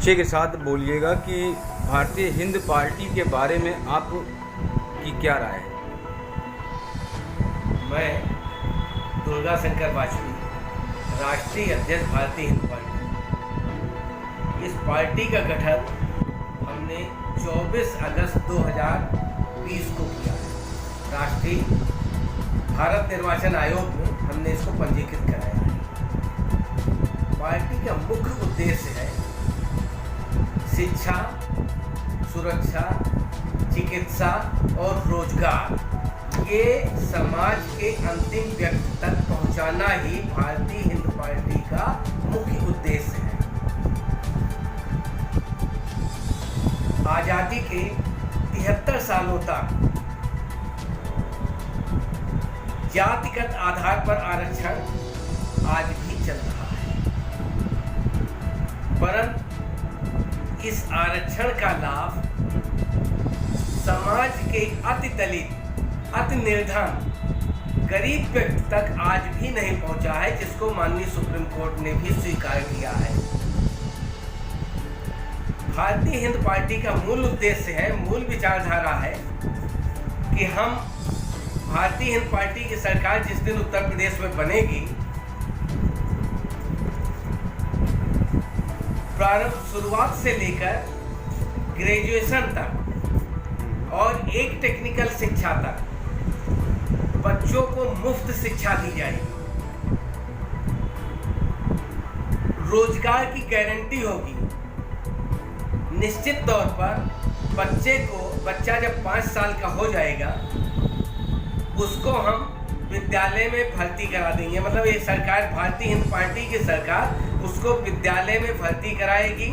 निश्चय के साथ बोलिएगा कि भारतीय हिंद पार्टी के बारे में आपकी क्या राय है? मैं दुर्गा शंकर वाजपेयी, राष्ट्रीय अध्यक्ष भारतीय हिंद पार्टी। इस पार्टी का गठन हमने 24 अगस्त 2020 को किया है। राष्ट्रीय भारत निर्वाचन आयोग में हमने इसको पंजीकृत कराया है। पार्टी का मुख्य उद्देश्य है शिक्षा, सुरक्षा, चिकित्सा और रोजगार, ये समाज के अंतिम व्यक्ति तक पहुंचाना ही भारतीय हिंद पार्टी का मुख्य उद्देश्य है। आजादी के 73 सालों तक जातिगत आधार पर आरक्षण आज भी चल रहा है, परंतु इस आरक्षण का लाभ समाज के अति दलित, अति निर्धन, गरीब व्यक्ति तक आज भी नहीं पहुंचा है, जिसको माननीय सुप्रीम कोर्ट ने भी स्वीकार किया है। भारतीय हिंद पार्टी का मूल उद्देश्य है, मूल विचारधारा है कि हम भारतीय हिंद पार्टी की सरकार जिस दिन उत्तर प्रदेश में बनेगी, प्रारंभ शुरुआत से लेकर ग्रेजुएशन तक और एक टेक्निकल शिक्षा तक बच्चों को मुफ्त शिक्षा दी जाएगी। रोजगार की गारंटी होगी। निश्चित तौर पर बच्चा जब 5 साल का हो जाएगा, उसको हम विद्यालय में भर्ती करा देंगे। मतलब ये सरकार, भारतीय हिंद पार्टी की सरकार, उसको विद्यालय में भर्ती कराएगी,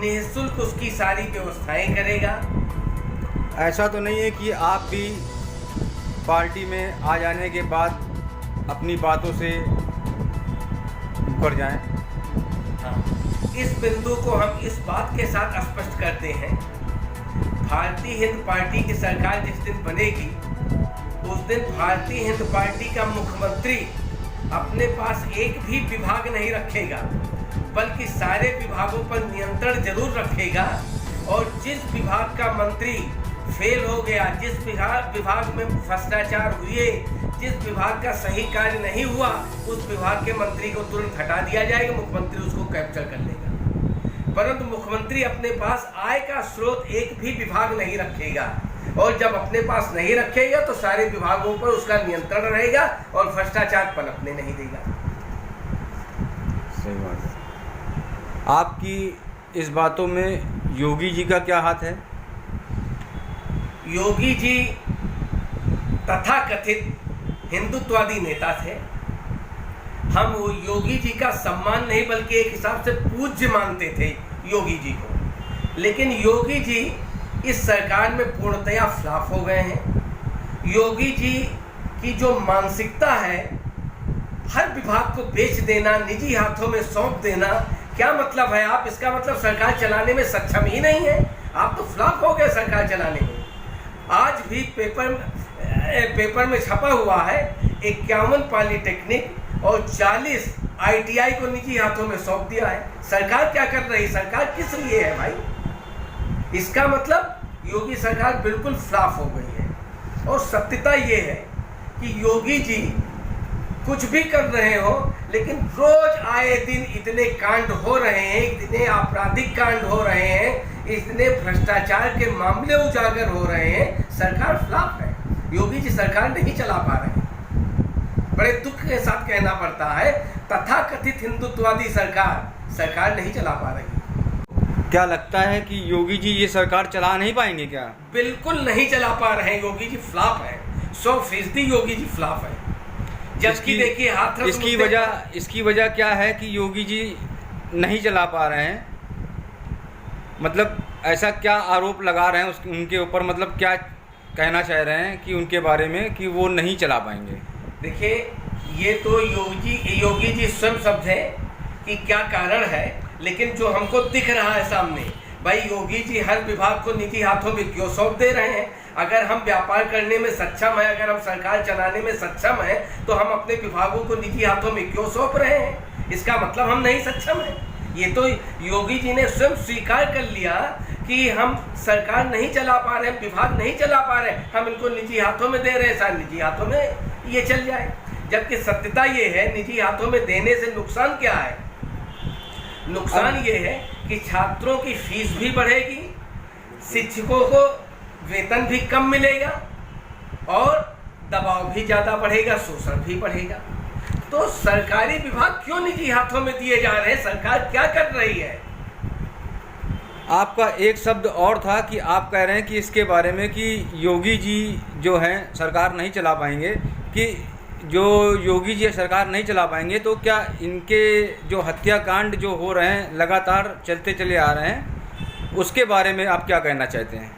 निःशुल्क उसकी सारी व्यवस्थाएं करेगा। ऐसा तो नहीं है कि आप भी पार्टी में आ जाने के बाद अपनी बातों से ऊपर जाएं? हाँ, इस बिंदु को हम इस बात के साथ स्पष्ट करते हैं, भारतीय हिंद पार्टी की सरकार जिस दिन बनेगी, उस दिन भारतीय हिंद पार्टी का मुख्यमंत्री अपने पास एक भी विभाग नहीं रखेगा, बल्कि सारे विभागों पर नियंत्रण जरूर रखेगा। और जिस विभाग का मंत्री फेल हो गया, जिस विभाग में भ्रष्टाचार हुए, जिस विभाग का सही कार्य नहीं हुआ, उस विभाग के मंत्री को तुरंत हटा दिया जाएगा, मुख्यमंत्री उसको कैप्चर कर लेगा। परंतु मुख्यमंत्री अपने पास आय का स्रोत एक भी विभाग नहीं रखेगा, और जब अपने पास नहीं रखेगा तो सारे विभागों पर उसका नियंत्रण रहेगा और भ्रष्टाचार पनपने नहीं देगा। सही बात है। आपकी इस बातों में योगी जी का क्या हाथ है? योगी जी तथाकथित हिंदुत्ववादी नेता थे। हम वो योगी जी का सम्मान नहीं बल्कि एक हिसाब से पूज्य मानते थे योगी जी को। लेकिन योगी जी इस सरकार में पूर्णतया फ्लॉप हो गए हैं। योगी जी की जो मानसिकता है, हर विभाग को बेच देना, निजी हाथों में सौंप देना, क्या मतलब है? आप इसका मतलब सरकार चलाने में सक्षम ही नहीं है। आप तो फ्लॉप हो गए सरकार चलाने में। आज भी पेपर में छपा हुआ है 51 पॉलिटेक्निक और 40 ITI को निजी हाथों में सौंप दिया है। सरकार क्या कर रही है? सरकार किस लिए है भाई? इसका मतलब योगी सरकार बिल्कुल फ्लॉप हो गई है। और सत्यता ये है कि योगी जी कुछ भी कर रहे हो, लेकिन रोज आए दिन इतने कांड हो रहे हैं, इतने आपराधिक कांड हो रहे हैं, इतने भ्रष्टाचार के मामले उजागर हो रहे हैं, सरकार फ्लॉप है। योगी जी सरकार नहीं चला पा रहे हैं। बड़े दुख के साथ कहना पड़ता है, तथाकथित हिंदुत्ववादी सरकार नहीं चला पा रही। क्या लगता है कि योगी जी ये सरकार चला नहीं पाएंगे क्या? बिल्कुल नहीं चला पा रहे हैं। योगी जी फ्लॉप है, 100% योगी जी फ्लॉप है। जबकि देखिए इसकी वजह क्या है कि योगी जी नहीं चला पा रहे हैं? मतलब ऐसा क्या आरोप लगा रहे हैं उनके ऊपर? मतलब क्या कहना चाह रहे हैं कि उनके बारे में कि वो नहीं चला पाएंगे? देखिए, ये तो योगी जी स्वयं शब्द है कि क्या कारण है, लेकिन जो हमको दिख रहा है सामने, भाई योगी जी हर विभाग को निजी हाथों में क्यों सौंप दे रहे हैं? अगर हम व्यापार करने में सक्षम है, अगर हम सरकार चलाने में सक्षम है, तो हम अपने विभागों को निजी हाथों में क्यों सौंप रहे हैं? इसका मतलब हम नहीं सक्षम है। ये तो योगी जी ने स्वयं स्वीकार कर लिया कि हम सरकार नहीं चला पा रहे, विभाग नहीं चला पा रहे, हम इनको निजी हाथों में दे रहे हैं, शायद निजी हाथों में ये चल जाए। जबकि सत्यता ये है, निजी हाथों में देने से नुकसान क्या है? नुकसान ये है कि छात्रों की फीस भी बढ़ेगी, शिक्षकों को वेतन भी कम मिलेगा और दबाव भी ज़्यादा बढ़ेगा, शोषण भी बढ़ेगा। तो सरकारी विभाग क्यों निजी हाथों में दिए जा रहे हैं? सरकार क्या कर रही है? आपका एक शब्द और था कि आप कह रहे हैं कि इसके बारे में कि योगी जी जो हैं सरकार नहीं चला पाएंगे, कि जो योगी जी सरकार नहीं चला पाएंगे तो क्या इनके जो हत्याकांड जो हो रहे हैं लगातार चलते चले आ रहे हैं, उसके बारे में आप क्या कहना चाहते हैं?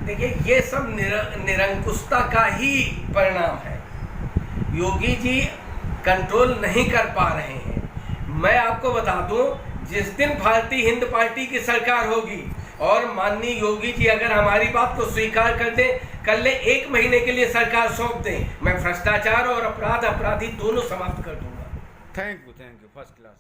देखिए, ये सब निरंकुशता का ही परिणाम है। योगी जी कंट्रोल नहीं कर पा रहे हैं। मैं आपको बता दूं, जिस दिन भारतीय हिंद पार्टी की सरकार होगी और माननीय योगी जी अगर हमारी बात को स्वीकार कर ले 1 महीने के लिए सरकार सौंप दें, मैं भ्रष्टाचार और अपराधी दोनों समाप्त कर दूंगा। Thank you first class.